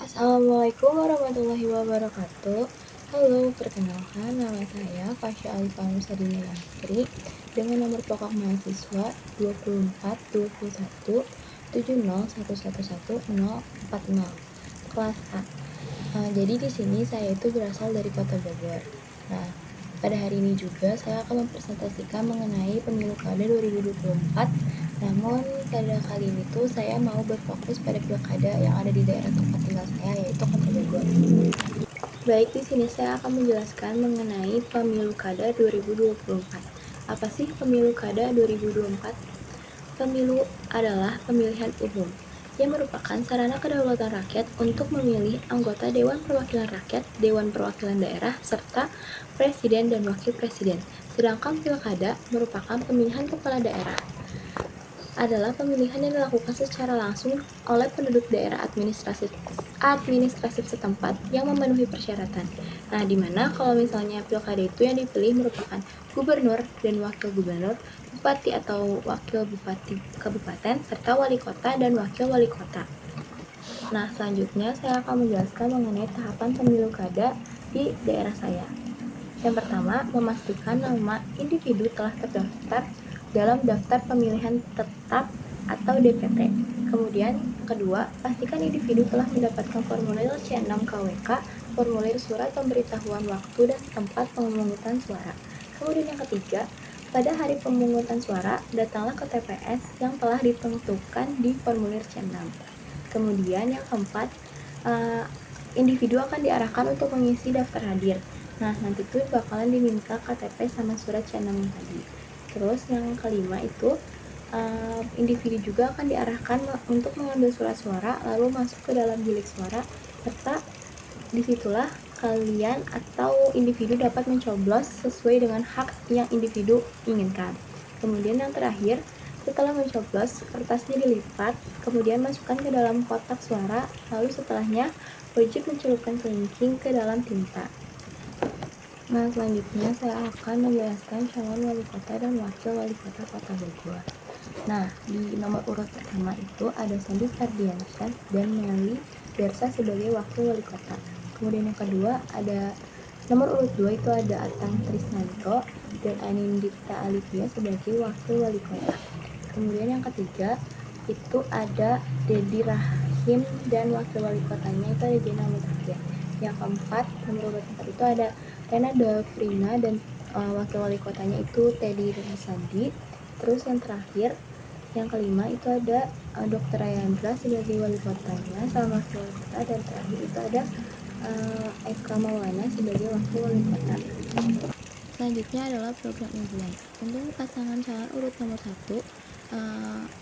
Assalamualaikum warahmatullahi wabarakatuh. Halo, perkenalkan nama saya Fasya Alifah Nusadina Yasri dengan nomor pokok mahasiswa 24 21 70111040 kelas A. Jadi di sini saya itu berasal dari Kota Bogor. Nah, pada hari ini juga saya akan mempresentasikan mengenai pemilu kada 2024. Namun pada kali ini tuh saya mau berfokus pada pilkada yang ada di daerah tempat tinggal saya, yaitu Kota Bogor. Baik, di sini saya akan menjelaskan mengenai pemilu kada 2024. Apa sih pemilu kada 2024? Pemilu adalah pemilihan umum yang merupakan sarana kedaulatan rakyat untuk memilih anggota Dewan Perwakilan Rakyat, Dewan Perwakilan Daerah, serta Presiden dan Wakil Presiden. Sedangkan pilkada merupakan pemilihan kepala daerah. Adalah pemilihan yang dilakukan secara langsung oleh penduduk daerah administratif setempat yang memenuhi persyaratan. Nah, di mana kalau misalnya pilkada itu yang dipilih merupakan gubernur dan wakil gubernur, bupati atau wakil bupati kabupaten, serta wali kota dan wakil wali kota. Nah, selanjutnya saya akan menjelaskan mengenai tahapan pemilu kada di daerah saya. Yang pertama, memastikan nama individu telah terdaftar dalam daftar pemilihan tetap atau DPT. Kemudian, kedua, pastikan individu telah mendapatkan formulir C6 KWK, formulir surat pemberitahuan waktu dan tempat pemungutan suara. Kemudian yang ketiga, pada hari pemungutan suara, datanglah ke TPS yang telah ditentukan di formulir C6. Kemudian yang keempat, individu akan diarahkan untuk mengisi daftar hadir. Nah, nanti tuh bakalan diminta KTP sama surat C6 tadi. Terus yang kelima itu individu juga akan diarahkan untuk mengambil surat suara lalu masuk ke dalam bilik suara, serta disitulah kalian atau individu dapat mencoblos sesuai dengan hak yang individu inginkan. Kemudian yang terakhir, setelah mencoblos, kertasnya dilipat, kemudian masukkan ke dalam kotak suara, lalu setelahnya wajib mencelupkan kelingking ke dalam tinta. Nah, selanjutnya saya akan menjelaskan calon wali kota dan wakil wali kota Kota Bogor. Nah, di nomor urut pertama itu ada Sandy Ferdiansyah dan Nelly Dersa sebagai wakil wali kota. Kemudian yang kedua ada nomor urut 2 itu ada Atang Trisnanto dan Anindita Alivia sebagai wakil wali kota. Kemudian yang ketiga itu ada Dedi Rahim dan wakil wali kotanya itu ada Jena Mutahya. Yang keempat, nomor urut 4 itu ada Rena Davrina dan wakil wali kotanya itu Teddy Risandi. Terus yang terakhir, yang kelima itu ada Dr. Ayandra sebagai wali kotanya sama wakil wali kota, dan terakhir itu ada Eka Maulana sebagai wakil wali kota. Selanjutnya adalah program unggulan. Untuk pasangan calon urut nomor 1,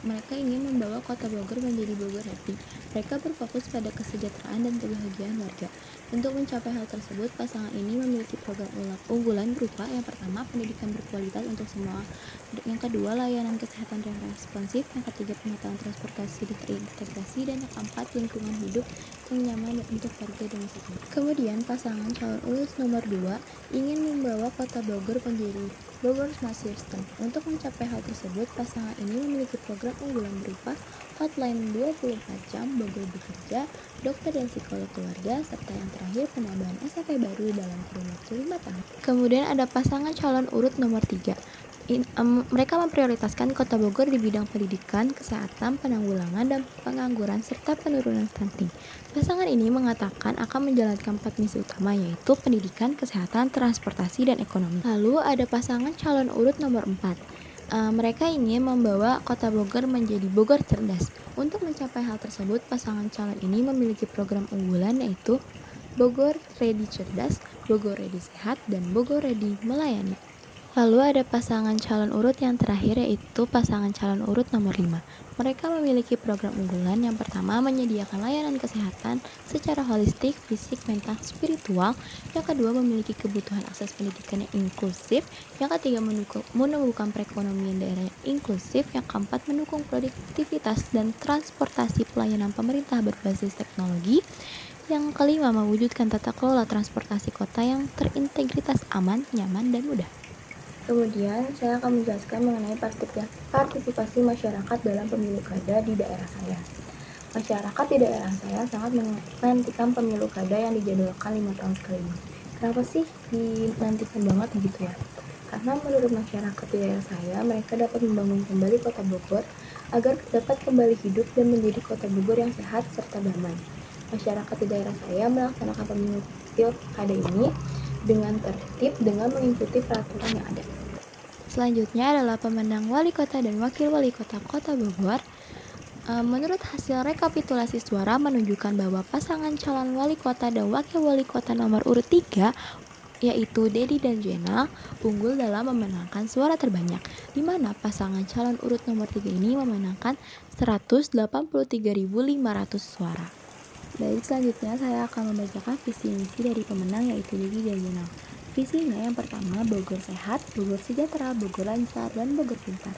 mereka ingin membawa Kota Bogor menjadi Bogor Happy. Mereka berfokus pada kesejahteraan dan kebahagiaan warga. Untuk mencapai hal tersebut, pasangan ini memiliki program unggulan berupa yang pertama, pendidikan berkualitas untuk semua. Yang kedua, layanan kesehatan yang responsif. Yang ketiga, penataan transportasi terintegrasi. Dan yang keempat, lingkungan hidup yang nyaman untuk warga dan wisatawan. Kemudian, pasangan calon urut nomor 2 ingin membawa Kota Bogor menjadi Bogor Smart System. Untuk mencapai hal tersebut, pasangan ini memiliki program unggulan berupa hotline 24 jam, Bogor Bekerja, dokter dan psikolog keluarga, serta yang terakhir penambahan SAP baru dalam kurun waktu 5 tahun. Kemudian ada pasangan calon urut nomor 3. Mereka memprioritaskan Kota Bogor di bidang pendidikan, kesehatan, penanggulangan, dan pengangguran, serta penurunan stunting. Pasangan ini mengatakan akan menjalankan 4 misi utama, yaitu pendidikan, kesehatan, transportasi, dan ekonomi. Lalu ada pasangan calon urut nomor 4. Mereka ingin membawa Kota Bogor menjadi Bogor cerdas. Untuk mencapai hal tersebut, pasangan calon ini memiliki program unggulan, yaitu Bogor Ready Cerdas, Bogor Ready Sehat, dan Bogor Ready Melayani. Lalu ada pasangan calon urut yang terakhir, yaitu pasangan calon urut nomor 5. Mereka memiliki program unggulan. Yang pertama, menyediakan layanan kesehatan secara holistik, fisik, mental, spiritual. Yang kedua, memiliki kebutuhan akses pendidikan yang inklusif. Yang ketiga, menumbuhkan perekonomian daerah yang inklusif. Yang keempat, mendukung produktivitas dan transportasi pelayanan pemerintah berbasis teknologi. Yang kelima, mewujudkan tata kelola transportasi kota yang terintegritas, aman, nyaman, dan mudah. Kemudian saya akan menjelaskan mengenai partisipasi masyarakat dalam pemilu kada di daerah saya. Masyarakat di daerah saya sangat menantikan pemilu kada yang dijadwalkan 5 tahun sekali ini. Kenapa sih dinantikan banget begitu ya? Karena menurut masyarakat di daerah saya, mereka dapat membangun kembali kota Bogor agar dapat kembali hidup dan menjadi kota Bogor yang sehat serta damai. Masyarakat di daerah saya melaksanakan pemilu pilkada ini dengan tertib dengan mengikuti peraturan yang ada. Selanjutnya adalah pemenang wali kota dan wakil wali kota Kota Bogor. Menurut hasil rekapitulasi suara menunjukkan bahwa pasangan calon wali kota dan wakil wali kota nomor urut 3 yaitu Dedi dan Jenal unggul dalam memenangkan suara terbanyak, di mana pasangan calon urut nomor 3 ini memenangkan 183.500 suara. Baik, selanjutnya saya akan membacakan visi misi dari pemenang yaitu Dedi dan Jenal. Visinya yang pertama, Bogor sehat, Bogor sejahtera, Bogor lancar, dan Bogor pintar.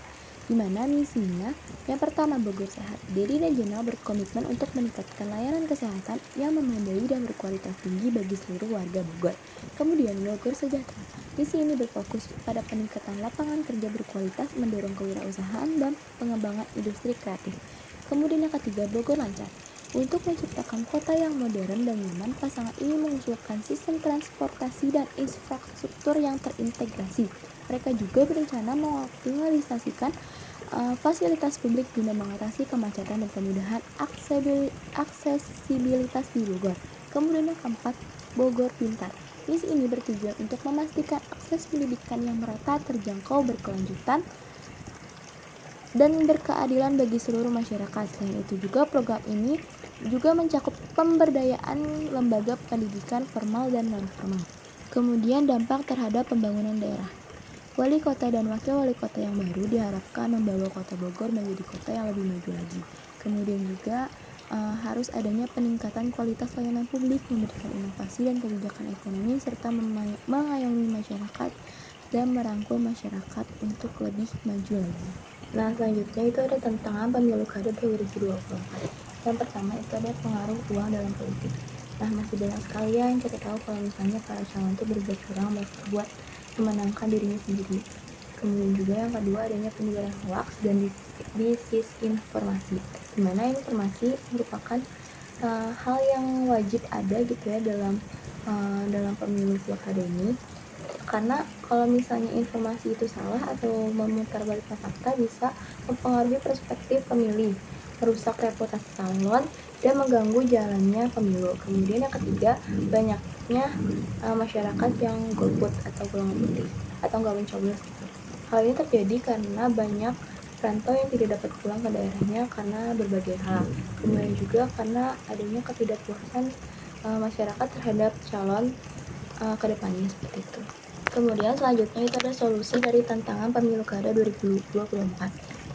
Di mana misinya yang pertama, Bogor sehat. Dedi dan Jenal berkomitmen untuk meningkatkan layanan kesehatan yang memadai dan berkualitas tinggi bagi seluruh warga Bogor. Kemudian Bogor sejahtera. Misi ini berfokus pada peningkatan lapangan kerja berkualitas, mendorong kewirausahaan dan pengembangan industri kreatif. Kemudian yang ketiga, Bogor lancar. Untuk menciptakan kota yang modern dan nyaman, pasangan ini mengusulkan sistem transportasi dan infrastruktur yang terintegrasi. Mereka juga berencana mengoptimalisasikan fasilitas publik guna mengatasi kemacetan dan kemudahan aksesibilitas di Bogor. Kemudian yang keempat, Bogor pintar. Misi ini bertujuan untuk memastikan akses pendidikan yang merata, terjangkau, berkelanjutan, dan berkeadilan bagi seluruh masyarakat. Selain itu juga program ini juga mencakup pemberdayaan lembaga pendidikan formal dan non-formal. Kemudian dampak terhadap pembangunan daerah. Wali kota dan wakil wali kota yang baru diharapkan membawa kota Bogor menjadi kota yang lebih maju lagi. Kemudian juga harus adanya peningkatan kualitas layanan publik, memberikan inovasi dan kebijakan ekonomi, serta mengayomi masyarakat dan merangkul masyarakat untuk lebih maju lagi. Nah, selanjutnya itu ada tantangan pemilu kada 2024. Yang pertama itu ada pengaruh uang dalam politik. Nah, masih banyak sekali yang kita tahu kalau misalnya para calon itu berbuat curang buat memenangkan dirinya sendiri. Kemudian juga yang kedua adanya penyebaran hoax dan disinformasi, di mana informasi merupakan hal yang wajib ada gitu ya dalam pemilu pilkada ini, karena kalau misalnya informasi itu salah atau memutarbalikkan fakta bisa mempengaruhi perspektif pemilih, merusak reputasi calon, dan mengganggu jalannya pemilu. Kemudian yang ketiga, banyaknya masyarakat yang golput atau golongan putih atau nggak mencoblos gitu. Hal ini terjadi karena banyak perantau yang tidak dapat pulang ke daerahnya karena berbagai hal. Kemudian juga karena adanya ketidakpuasan masyarakat terhadap calon ke depannya seperti itu. Kemudian selanjutnya itu ada solusi dari tantangan pemilu kada 2024.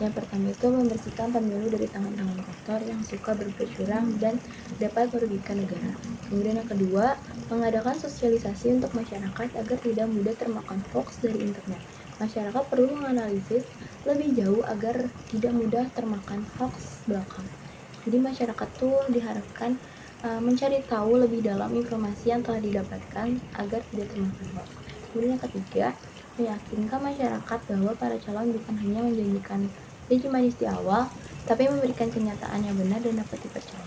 Yang pertama itu membersihkan pemilu dari tangan-tangan kotor yang suka berbuat curang dan dapat merugikan negara. Kemudian yang kedua, mengadakan sosialisasi untuk masyarakat agar tidak mudah termakan hoax dari internet. Masyarakat perlu menganalisis lebih jauh agar tidak mudah termakan hoax belaka. Jadi masyarakat tuh diharapkan mencari tahu lebih dalam informasi yang telah didapatkan agar tidak termakan hoax. Kemudian yang ketiga, meyakinkan masyarakat bahwa para calon bukan hanya menjanjikan janji manis di awal, tapi memberikan kenyataan yang benar dan dapat dipercaya.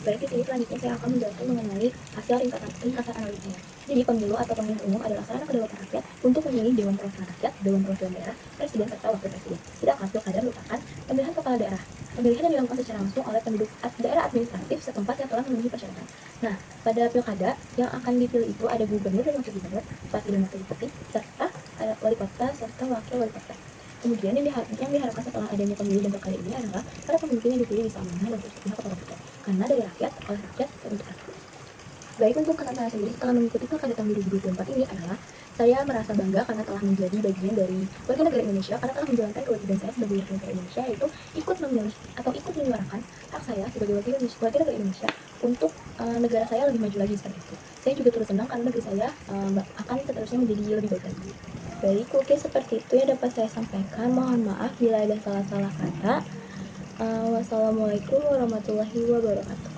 Baik, di sini selanjutnya saya akan menjelaskan mengenai hasil ringkasan analisanya. Jadi pemilu atau pemilihan umum adalah sarana kedaulatan rakyat untuk memilih Dewan Perwakilan Rakyat, Dewan Perwakilan Daerah, Presiden serta Wakil Presiden. Sedangkan pilkada merupakan pemilihan kepala daerah. Pemilihan yang dilakukan secara langsung oleh penduduk daerah administratif setempat yang telah memenuhi persyaratan. Nah, pada pilkada yang akan dipilih itu ada gubernur dan wakil gubernur, bupati dan wakil bupati, serta wali kota serta wakil wali kota. Kemudian yang diharapkan setelah adanya pemilu dan pilkada ini adalah para pemimpin yang dipilih bisa amanah dan berpihak kepada rakyat, karena dari rakyat, oleh rakyat, dan untuk rakyat. Baik, untuk kesan saya sendiri setelah mengikuti pilkada tahun 2024 ini adalah saya merasa bangga karena telah menjadi bagian dari warga negara Indonesia, karena telah menjalankan kewajiban saya sebagai warga negara Indonesia, yaitu ikut memilih atau ikut menyuarakan hak saya sebagai warga negara Indonesia untuk negara saya lebih maju lagi seperti itu. Saya juga turut senang karena negeri saya akan seterusnya menjadi lebih baik lagi. Baik, oke, seperti itu yang dapat saya sampaikan. Mohon maaf bila ada salah-salah kata. Wassalamualaikum warahmatullahi wabarakatuh.